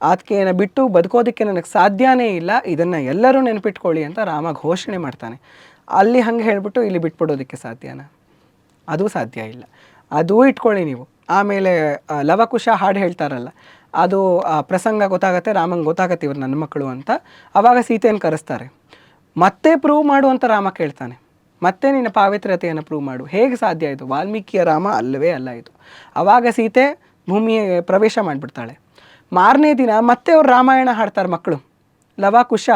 ಆಕೆಯನ್ನು ಬಿಟ್ಟು ಬದುಕೋದಕ್ಕೆ ನನಗೆ ಸಾಧ್ಯನೇ ಇಲ್ಲ, ಇದನ್ನು ಎಲ್ಲರೂ ನೆನಪಿಟ್ಕೊಳ್ಳಿ ಅಂತ ರಾಮ ಘೋಷಣೆ ಮಾಡ್ತಾನೆ. ಅಲ್ಲಿ ಹಂಗೆ ಹೇಳಿಬಿಟ್ಟು ಇಲ್ಲಿ ಬಿಟ್ಬಿಡೋದಕ್ಕೆ ಸಾಧ್ಯನಾ? ಅದು ಸಾಧ್ಯ ಇಲ್ಲ. ಅದೂ ಇಟ್ಕೊಳ್ಳಿ ನೀವು. ಆಮೇಲೆ ಲವಕುಶ ಹಾಡು ಹೇಳ್ತಾರಲ್ಲ, ಅದು ಪ್ರಸಂಗ ಗೊತ್ತಾಗತ್ತೆ, ರಾಮಂಗೆ ಗೊತ್ತಾಗತ್ತೆ ಇವ್ರು ನನ್ನ ಮಕ್ಕಳು ಅಂತ. ಆವಾಗ ಸೀತೆಯನ್ನು ಕರೆಸ್ತಾರೆ. ಮತ್ತೆ ಪ್ರೂವ್ ಮಾಡು ಅಂತ ರಾಮ ಕೇಳ್ತಾನೆ, ಮತ್ತೆ ನಿನ್ನ ಪಾವಿತ್ರ್ಯತೆಯನ್ನು ಪ್ರೂವ್ ಮಾಡು. ಹೇಗೆ ಸಾಧ್ಯ ಇದು? ವಾಲ್ಮೀಕಿಯ ರಾಮ ಅಲ್ಲವೇ ಅಲ್ಲ ಇದು. ಆವಾಗ ಸೀತೆ ಭೂಮಿಗೆ ಪ್ರವೇಶ ಮಾಡಿಬಿಡ್ತಾಳೆ. ಮಾರನೇ ದಿನ ಮತ್ತೆ ಅವ್ರು ರಾಮಾಯಣ ಹಾಡ್ತಾರೆ ಮಕ್ಕಳು. ಲವಕುಶ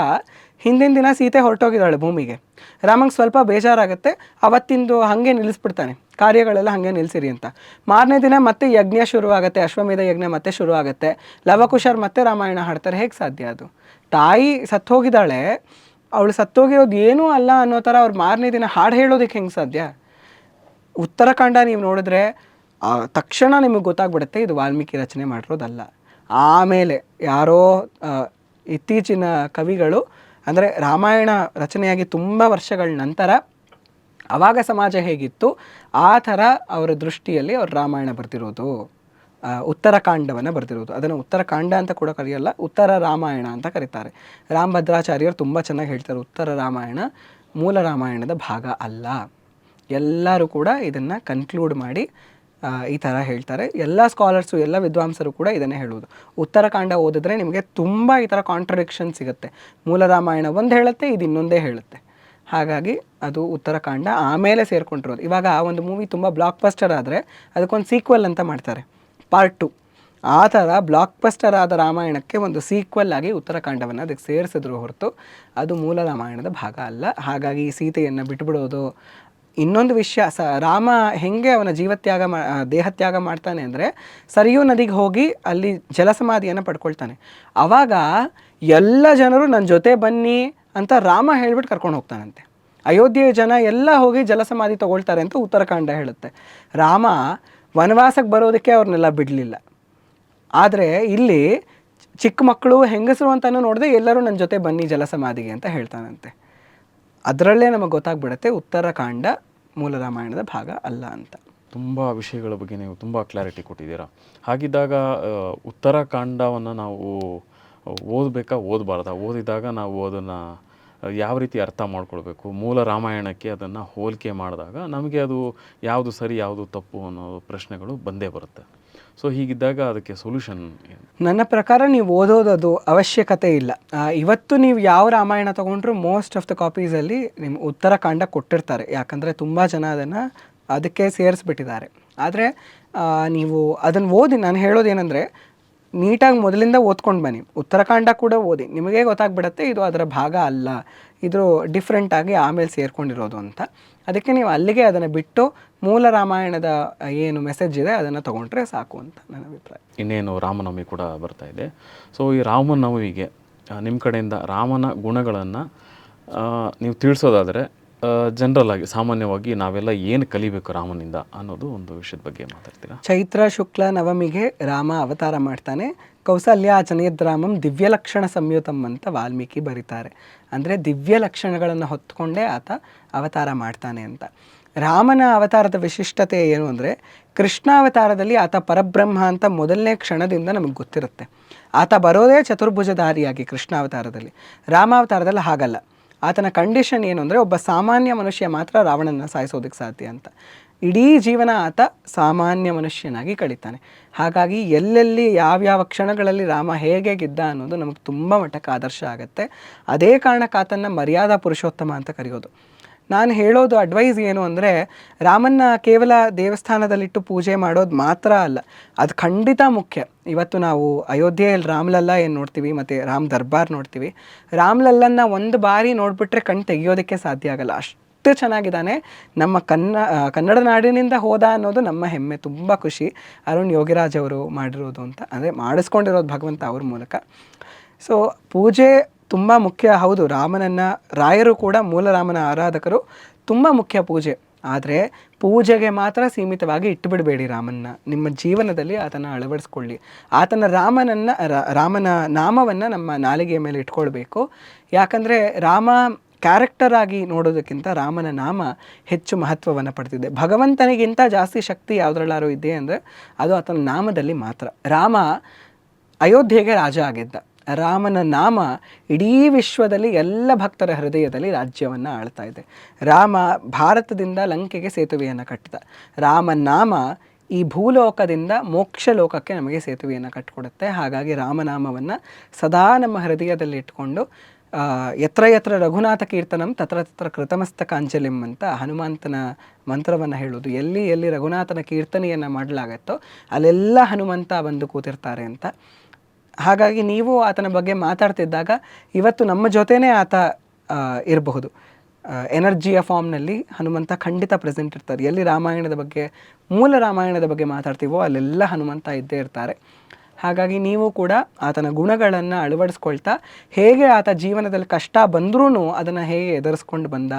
ಹಿಂದಿನ ದಿನ ಸೀತೆ ಹೊರಟೋಗಿದ್ದಾಳೆ ಭೂಮಿಗೆ. ರಾಮಂಗೆ ಸ್ವಲ್ಪ ಬೇಜಾರಾಗುತ್ತೆ, ಅವತ್ತಿಂದು ಹಾಗೆ ನಿಲ್ಲಿಸ್ಬಿಡ್ತಾನೆ, ಕಾರ್ಯಗಳೆಲ್ಲ ಹಾಗೆ ನಿಲ್ಲಿಸಿರಿ ಅಂತ. ಮಾರನೇ ದಿನ ಮತ್ತೆ ಯಜ್ಞ ಶುರುವಾಗುತ್ತೆ, ಅಶ್ವಮೇಧ ಯಜ್ಞ ಮತ್ತೆ ಶುರುವಾಗುತ್ತೆ. ಲವಕುಶರು ಮತ್ತೆ ರಾಮಾಯಣ ಹಾಡ್ತಾರೆ. ಹೇಗೆ ಸಾಧ್ಯ ಅದು? ತಾಯಿ ಸತ್ತೋಗಿದ್ದಾಳೆ, ಅವಳು ಸತ್ತೋಗಿರೋದು ಏನೂ ಅಲ್ಲ ಅನ್ನೋ ಥರ ಅವ್ರು ಮಾರನೇ ದಿನ ಹಾಡು ಹೇಳೋದಕ್ಕೆ ಹೆಂಗೆ ಸಾಧ್ಯ? ಉತ್ತರಕಾಂಡ ನೀವು ನೋಡಿದ್ರೆ ತಕ್ಷಣ ನಿಮಗೆ ಗೊತ್ತಾಗ್ಬಿಡುತ್ತೆ ಇದು ವಾಲ್ಮೀಕಿ ರಚನೆ ಮಾಡಿರೋದಲ್ಲ. ಆಮೇಲೆ ಯಾರೋ ಇತ್ತೀಚಿನ ಕವಿಗಳು, ಅಂದರೆ ರಾಮಾಯಣ ರಚನೆಯಾಗಿ ತುಂಬ ವರ್ಷಗಳ ನಂತರ ಆವಾಗ ಸಮಾಜ ಹೇಗಿತ್ತು ಆ ಥರ ಅವರ ದೃಷ್ಟಿಯಲ್ಲಿ ಅವ್ರು ರಾಮಾಯಣ ಬರ್ತಿರೋದು, ಉತ್ತರಕಾಂಡವನ್ನು ಬರ್ತಿರೋದು. ಅದನ್ನು ಉತ್ತರಕಾಂಡ ಅಂತ ಕೂಡ ಕರೆಯಲ್ಲ, ಉತ್ತರ ರಾಮಾಯಣ ಅಂತ ಕರೀತಾರೆ. ರಾಮ್ ಭದ್ರಾಚಾರ್ಯರು ತುಂಬ ಚೆನ್ನಾಗಿ ಹೇಳ್ತಾರೆ, ಉತ್ತರ ರಾಮಾಯಣ ಮೂಲ ರಾಮಾಯಣದ ಭಾಗ ಅಲ್ಲ. ಎಲ್ಲರೂ ಕೂಡ ಇದನ್ನು ಕನ್ಕ್ಲೂಡ್ ಮಾಡಿ ಈ ಥರ ಹೇಳ್ತಾರೆ. ಎಲ್ಲ ಸ್ಕಾಲರ್ಸು, ಎಲ್ಲ ವಿದ್ವಾಂಸರು ಕೂಡ ಇದನ್ನೇ ಹೇಳುವುದು. ಉತ್ತರಕಾಂಡ ಓದಿದ್ರೆ ನಿಮಗೆ ತುಂಬ ಈ ಥರ ಕಾಂಟ್ರಡಿಕ್ಷನ್ ಸಿಗುತ್ತೆ. ಮೂಲ ರಾಮಾಯಣ ಒಂದು ಹೇಳುತ್ತೆ, ಇದು ಇನ್ನೊಂದೇ ಹೇಳುತ್ತೆ. ಹಾಗಾಗಿ ಅದು ಉತ್ತರಕಾಂಡ ಆಮೇಲೆ ಸೇರ್ಕೊಂಡಿರೋದು. ಇವಾಗ ಒಂದು ಮೂವಿ ತುಂಬ ಬ್ಲಾಕ್ ಬಸ್ಟರ್ ಆದರೆ ಅದಕ್ಕೊಂದು ಸೀಕ್ವೆಲ್ ಅಂತ ಮಾಡ್ತಾರೆ, ಪಾರ್ಟ್ 2. ಆ ಥರ ಬ್ಲಾಕ್ ಬಸ್ಟರ್ ಆದ ರಾಮಾಯಣಕ್ಕೆ ಒಂದು ಸೀಕ್ವೆಲ್ ಆಗಿ ಉತ್ತರಕಾಂಡವನ್ನು ಅದಕ್ಕೆ ಸೇರಿಸಿದ್ರು ಹೊರತು ಅದು ಮೂಲ ರಾಮಾಯಣದ ಭಾಗ ಅಲ್ಲ. ಹಾಗಾಗಿ ಸೀತೆಯನ್ನು ಬಿಟ್ಟುಬಿಡೋದು. ಇನ್ನೊಂದು ವಿಷಯ, ರಾಮ ಹೆಂಗೆ ಅವನ ದೇಹತ್ಯಾಗ ಮಾಡ್ತಾನೆ ಅಂದರೆ, ಸರಿಯೂ ನದಿಗೆ ಹೋಗಿ ಅಲ್ಲಿ ಜಲಸಮಾಧಿಯನ್ನು ಪಡ್ಕೊಳ್ತಾನೆ. ಆವಾಗ ಎಲ್ಲ ಜನರು ನನ್ನ ಜೊತೆ ಬನ್ನಿ ಅಂತ ರಾಮ ಹೇಳ್ಬಿಟ್ಟು ಕರ್ಕೊಂಡು ಹೋಗ್ತಾನಂತೆ. ಅಯೋಧ್ಯೆಯ ಜನ ಎಲ್ಲ ಹೋಗಿ ಜಲಸಮಾಧಿ ತೊಗೊಳ್ತಾರೆ ಅಂತ ಉತ್ತರಕಾಂಡ ಹೇಳುತ್ತೆ. ರಾಮ ವನವಾಸಕ್ಕೆ ಬರೋದಕ್ಕೆ ಅವ್ರನ್ನೆಲ್ಲ ಬಿಡಲಿಲ್ಲ. ಆದರೆ ಇಲ್ಲಿ ಚಿಕ್ಕ ಮಕ್ಕಳು, ಹೆಂಗಸರು ಅಂತಲೂ ನೋಡಿದೆ ಎಲ್ಲರೂ ನನ್ನ ಜೊತೆ ಬನ್ನಿ ಜಲಸಮಾಧಿಗೆ ಅಂತ ಹೇಳ್ತಾನಂತೆ. ಅದರಲ್ಲೇ ನಮಗೆ ಗೊತ್ತಾಗ್ಬಿಡುತ್ತೆ ಉತ್ತರಕಾಂಡ ಮೂಲ ರಾಮಾಯಣದ ಭಾಗ ಅಲ್ಲ ಅಂತ. ತುಂಬ ವಿಷಯಗಳ ಬಗ್ಗೆ ನೀವು ತುಂಬ ಕ್ಲಾರಿಟಿ ಕೊಟ್ಟಿದ್ದೀರಾ. ಹಾಗಿದ್ದಾಗ ಉತ್ತರಕಾಂಡವನ್ನು ನಾವು ಓದಬೇಕಾ ಓದಬಾರ್ದಾ? ಓದಿದಾಗ ನಾವು ಅದನ್ನು ಯಾವ ರೀತಿ ಅರ್ಥ ಮಾಡ್ಕೊಳ್ಬೇಕು? ಮೂಲ ರಾಮಾಯಣಕ್ಕೆ ಅದನ್ನು ಹೋಲಿಕೆ ಮಾಡಿದಾಗ ನಮಗೆ ಅದು ಯಾವುದು ಸರಿ ಯಾವುದು ತಪ್ಪು ಅನ್ನೋ ಪ್ರಶ್ನೆಗಳು ಬಂದೇ ಬರುತ್ತೆ. ಸೊ ಹೀಗಿದ್ದಾಗ ಅದಕ್ಕೆ ಸೊಲ್ಯೂಷನ್ ಏನು? ನನ್ನ ಪ್ರಕಾರ ನೀವು ಓದೋದದು ಅವಶ್ಯಕತೆ ಇಲ್ಲ. ಇವತ್ತು ನೀವು ಯಾವ ರಾಮಾಯಣ ತೊಗೊಂಡ್ರು ಮೋಸ್ಟ್ ಆಫ್ ದ ಕಾಪೀಸಲ್ಲಿ ನಿಮ್ಮ ಉತ್ತರಕಾಂಡ ಕೊಟ್ಟಿರ್ತಾರೆ, ಯಾಕಂದರೆ ತುಂಬ ಜನ ಅದಕ್ಕೆ ಸೇರಿಸ್ಬಿಟ್ಟಿದ್ದಾರೆ. ಆದರೆ ನೀವು ಅದನ್ನು ಓದಿ, ನಾನು ಹೇಳೋದೇನೆಂದರೆ ನೀಟಾಗಿ ಮೊದಲಿಂದ ಓದ್ಕೊಂಡು ಬನ್ನಿ. ಉತ್ತರಕಾಂಡ ಕೂಡ ಓದಿ, ನಿಮಗೆ ಗೊತ್ತಾಗ್ಬಿಡುತ್ತೆ ಇದು ಅದರ ಭಾಗ ಅಲ್ಲ, ಇದು ಡಿಫ್ರೆಂಟಾಗಿ ಆಮೇಲೆ ಸೇರ್ಕೊಂಡಿರೋದು ಅಂತ. ಅದಕ್ಕೆ ನೀವು ಅಲ್ಲಿಗೆ ಅದನ್ನು ಬಿಟ್ಟು ಮೂಲ ರಾಮಾಯಣದ ಏನು ಮೆಸೇಜ್ ಇದೆ ಅದನ್ನು ತೊಗೊಂಡ್ರೆ ಸಾಕು ಅಂತ ನನ್ನ ಅಭಿಪ್ರಾಯ. ಇನ್ನೇನು ರಾಮನವಮಿ ಕೂಡ ಬರ್ತಾ ಇದೆ. ಸೊ ಈ ರಾಮನವಮಿಗೆ ನಿಮ್ಮ ಕಡೆಯಿಂದ ರಾಮನ ಗುಣಗಳನ್ನು ನೀವು ತಿಳಿಸೋದಾದರೆ ಜನರಲ್ ಆಗಿ ಸಾಮಾನ್ಯವಾಗಿ ನಾವೆಲ್ಲ ಏನು ಕಲಿಬೇಕು ರಾಮನಿಂದ ಅನ್ನೋದು ಒಂದು ವಿಷಯದ ಬಗ್ಗೆ ಮಾತಾಡ್ತೀರಾ? ಚೈತ್ರ ಶುಕ್ಲ ನವಮಿಗೆ ರಾಮ ಅವತಾರ ಮಾಡ್ತಾನೆ. ಕೌಸಲ್ಯಾಚನೆಯದ್ ರಾಮಂ ದಿವ್ಯ ಲಕ್ಷಣ ಸಂಯುತಂ ಅಂತ ವಾಲ್ಮೀಕಿ ಬರೀತಾರೆ. ಅಂದರೆ ದಿವ್ಯ ಲಕ್ಷಣಗಳನ್ನು ಹೊತ್ತುಕೊಂಡೇ ಆತ ಅವತಾರ ಮಾಡ್ತಾನೆ ಅಂತ. ರಾಮನ ಅವತಾರದ ವಿಶಿಷ್ಟತೆ ಏನು ಅಂದರೆ, ಕೃಷ್ಣಾವತಾರದಲ್ಲಿ ಆತ ಪರಬ್ರಹ್ಮ ಅಂತ ಮೊದಲನೇ ಕ್ಷಣದಿಂದ ನಮಗೆ ಗೊತ್ತಿರುತ್ತೆ. ಆತ ಬರೋದೇ ಚತುರ್ಭುಜಧಾರಿಯಾಗಿ ಕೃಷ್ಣಾವತಾರದಲ್ಲಿ. ರಾಮಾವತಾರದಲ್ಲಿ ಹಾಗಲ್ಲ. ಆತನ ಕಂಡೀಷನ್ ಏನು ಅಂದರೆ, ಒಬ್ಬ ಸಾಮಾನ್ಯ ಮನುಷ್ಯ ಮಾತ್ರ ರಾವಣನ ಸಾಯಿಸೋದಕ್ಕೆ ಸಾಧ್ಯ ಅಂತ. ಇಡೀ ಜೀವನ ಆತ ಸಾಮಾನ್ಯ ಮನುಷ್ಯನಾಗಿ ಕಳೀತಾನೆ. ಹಾಗಾಗಿ ಎಲ್ಲೆಲ್ಲಿ ಯಾವ್ಯಾವ ಕ್ಷಣಗಳಲ್ಲಿ ರಾಮ ಹೇಗೆ ಗೆದ್ದ ಅನ್ನೋದು ನಮಗೆ ತುಂಬ ಮಟ್ಟಕ್ಕೆ ಆದರ್ಶ ಆಗುತ್ತೆ. ಅದೇ ಕಾರಣಕ್ಕೆ ಆತನ ಮರ್ಯಾದಾ ಪುರುಷೋತ್ತಮ ಅಂತ ಕರೆಯೋದು. ನಾನು ಹೇಳೋದು ಅಡ್ವೈಸ್ ಏನು ಅಂದರೆ, ರಾಮನ್ನ ಕೇವಲ ದೇವಸ್ಥಾನದಲ್ಲಿಟ್ಟು ಪೂಜೆ ಮಾಡೋದು ಮಾತ್ರ ಅಲ್ಲ, ಅದು ಖಂಡಿತ ಮುಖ್ಯ. ಇವತ್ತು ನಾವು ಅಯೋಧ್ಯೆಯಲ್ಲಿ ರಾಮ್ಲಲ್ಲ ಏನು ನೋಡ್ತೀವಿ, ಮತ್ತು ರಾಮ್ ದರ್ಬಾರ್ ನೋಡ್ತೀವಿ. ರಾಮ್ಲಲ್ಲನ್ನ ಒಂದು ಬಾರಿ ನೋಡಿಬಿಟ್ರೆ ಕಣ್ಣು ತೆಗಿಯೋದಕ್ಕೆ ಸಾಧ್ಯ ಆಗಲ್ಲ, ಅಷ್ಟು ಚೆನ್ನಾಗಿದ್ದಾನೆ. ನಮ್ಮ ಕನ್ನಡ ನಾಡಿನಿಂದ ಹೋದ ಅನ್ನೋದು ನಮ್ಮ ಹೆಮ್ಮೆ. ತುಂಬ ಖುಷಿ ಅರುಣ್ ಯೋಗಿರಾಜ್ ಅವರು ಮಾಡಿರೋದು ಅಂತ, ಅಂದರೆ ಮಾಡಿಸ್ಕೊಂಡಿರೋದು ಭಗವಂತ ಅವ್ರ ಮೂಲಕ. ಸೊ ಪೂಜೆ ತುಂಬ ಮುಖ್ಯ. ಹೌದು, ರಾಮನನ್ನು ರಾಯರು ಕೂಡ ಮೂಲ ರಾಮನ ಆರಾಧಕರು. ತುಂಬ ಮುಖ್ಯ ಪೂಜೆ. ಆದರೆ ಪೂಜೆಗೆ ಮಾತ್ರ ಸೀಮಿತವಾಗಿ ಇಟ್ಟುಬಿಡಬೇಡಿ ರಾಮನ್ನ. ನಿಮ್ಮ ಜೀವನದಲ್ಲಿ ಆತನ ಅಳವಡಿಸ್ಕೊಳ್ಳಿ. ಆತನ ರಾಮನ ನಾಮವನ್ನು ನಮ್ಮ ನಾಲಿಗೆಯ ಮೇಲೆ ಇಟ್ಕೊಳ್ಬೇಕು. ಯಾಕಂದರೆ ರಾಮ ಕ್ಯಾರೆಕ್ಟರ್ ಆಗಿ ನೋಡೋದಕ್ಕಿಂತ ರಾಮನ ನಾಮ ಹೆಚ್ಚು ಮಹತ್ವವನ್ನು ಪಡೆದಿದೆ. ಭಗವಂತನಿಗಿಂತ ಜಾಸ್ತಿ ಶಕ್ತಿ ಯಾವುದ್ರಲ್ಲಾರು ಇದೆ ಅಂದರೆ ಅದು ಆತನ ನಾಮದಲ್ಲಿ ಮಾತ್ರ. ರಾಮ ಅಯೋಧ್ಯೆಗೆ ರಾಜ ಆಗಿದ್ದ. ರಾಮನ ನಾಮ ಇಡೀ ವಿಶ್ವದಲ್ಲಿ ಎಲ್ಲ ಭಕ್ತರ ಹೃದಯದಲ್ಲಿ ರಾಜ್ಯವನ್ನು ಆಳ್ತಾ ಇದೆ. ರಾಮ ಭಾರತದಿಂದ ಲಂಕೆಗೆ ಸೇತುವೆಯನ್ನು ಕಟ್ಟಿದ. ರಾಮನಾಮ ಈ ಭೂಲೋಕದಿಂದ ಮೋಕ್ಷ ಲೋಕಕ್ಕೆ ನಮಗೆ ಸೇತುವೆಯನ್ನು ಕಟ್ಟಿಕೊಡುತ್ತೆ. ಹಾಗಾಗಿ ರಾಮನಾಮವನ್ನು ಸದಾ ನಮ್ಮ ಹೃದಯದಲ್ಲಿ ಇಟ್ಕೊಂಡು ಯತ್ರ ಯತ್ರ ರಘುನಾಥ ಕೀರ್ತನಂ ತತ್ರ ತತ್ರ ಕೃತಮಸ್ತಕಾಂಜಲಿಂ ಅಂತ ಹನುಮಂತನ ಮಂತ್ರವನ್ನು ಹೇಳೋದು. ಎಲ್ಲಿ ಎಲ್ಲಿ ರಘುನಾಥನ ಕೀರ್ತನೆಯನ್ನು ಮಾಡಲಾಗತ್ತೋ ಅಲ್ಲೆಲ್ಲ ಹನುಮಂತ ಬಂದು ಕೂತಿರ್ತಾರೆ ಅಂತ. ಹಾಗಾಗಿ ನೀವು ಆತನ ಬಗ್ಗೆ ಮಾತಾಡ್ತಿದ್ದಾಗ ಇವತ್ತು ನಮ್ಮ ಜೊತೆನೇ ಆತ ಇರಬಹುದು. ಎನರ್ಜಿಯ ಫಾರ್ಮ್ನಲ್ಲಿ ಹನುಮಂತ ಖಂಡಿತ ಪ್ರೆಸೆಂಟ್ ಇರ್ತಾರೆ. ಎಲ್ಲಿ ರಾಮಾಯಣದ ಬಗ್ಗೆ, ಮೂಲ ರಾಮಾಯಣದ ಬಗ್ಗೆ ಮಾತಾಡ್ತೀವೋ ಅಲ್ಲೆಲ್ಲ ಹನುಮಂತ ಇದ್ದೇ ಇರ್ತಾರೆ. ಹಾಗಾಗಿ ನೀವು ಕೂಡ ಆತನ ಗುಣಗಳನ್ನು ಅಳವಡಿಸ್ಕೊಳ್ತಾ, ಹೇಗೆ ಆತ ಜೀವನದಲ್ಲಿ ಕಷ್ಟ ಬಂದ್ರೂ ಅದನ್ನು ಹೇಗೆ ಎದುರಿಸ್ಕೊಂಡು ಬಂದ,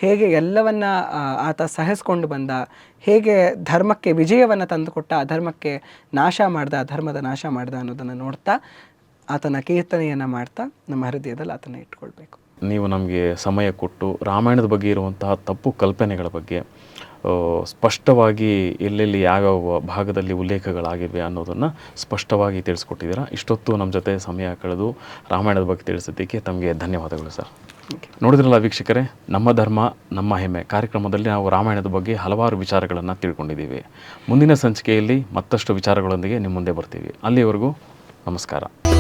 ಹೇಗೆ ಎಲ್ಲವನ್ನ ಆತ ಸಹಿಸ್ಕೊಂಡು ಬಂದ, ಹೇಗೆ ಧರ್ಮಕ್ಕೆ ವಿಜಯವನ್ನು ತಂದುಕೊಟ್ಟ, ಅಧರ್ಮಕ್ಕೆ ನಾಶ ಮಾಡ್ದ, ಅಧರ್ಮದ ನಾಶ ಮಾಡ್ದ ಅನ್ನೋದನ್ನು ನೋಡ್ತಾ ಆತನ ಕೀರ್ತನೆಯನ್ನು ಮಾಡ್ತಾ ನಮ್ಮ ಹೃದಯದಲ್ಲಿ ಆತನ ಇಟ್ಕೊಳ್ಬೇಕು. ನೀವು ನಮಗೆ ಸಮಯ ಕೊಟ್ಟು ರಾಮಾಯಣದ ಬಗ್ಗೆ ಇರುವಂತಹ ತಪ್ಪು ಕಲ್ಪನೆಗಳ ಬಗ್ಗೆ ಸ್ಪಷ್ಟವಾಗಿ ಎಲ್ಲೆಲ್ಲಿ ಯಾವ್ಯಾವ ಭಾಗದಲ್ಲಿ ಉಲ್ಲೇಖಗಳಾಗಿವೆ ಅನ್ನೋದನ್ನು ಸ್ಪಷ್ಟವಾಗಿ ತಿಳಿಸ್ಕೊಟ್ಟಿದ್ದೀರಾ. ಇಷ್ಟೊತ್ತು ನಮ್ಮ ಜೊತೆ ಸಮಯ ಕಳೆದು ರಾಮಾಯಣದ ಬಗ್ಗೆ ತಿಳಿಸೋದಕ್ಕೆ ತಮಗೆ ಧನ್ಯವಾದಗಳು ಸರ್. ನೋಡಿದ್ರಲ್ಲ ವೀಕ್ಷಕರೇ, ನಮ್ಮ ಧರ್ಮ ನಮ್ಮ ಹೆಮ್ಮೆ ಕಾರ್ಯಕ್ರಮದಲ್ಲಿ ನಾವು ರಾಮಾಯಣದ ಬಗ್ಗೆ ಹಲವಾರು ವಿಚಾರಗಳನ್ನು ತಿಳ್ಕೊಂಡಿದ್ದೀವಿ. ಮುಂದಿನ ಸಂಚಿಕೆಯಲ್ಲಿ ಮತ್ತಷ್ಟು ವಿಚಾರಗಳೊಂದಿಗೆ ನಿಮ್ಮ ಮುಂದೆ ಬರ್ತೀವಿ. ಅಲ್ಲಿವರೆಗೂ ನಮಸ್ಕಾರ.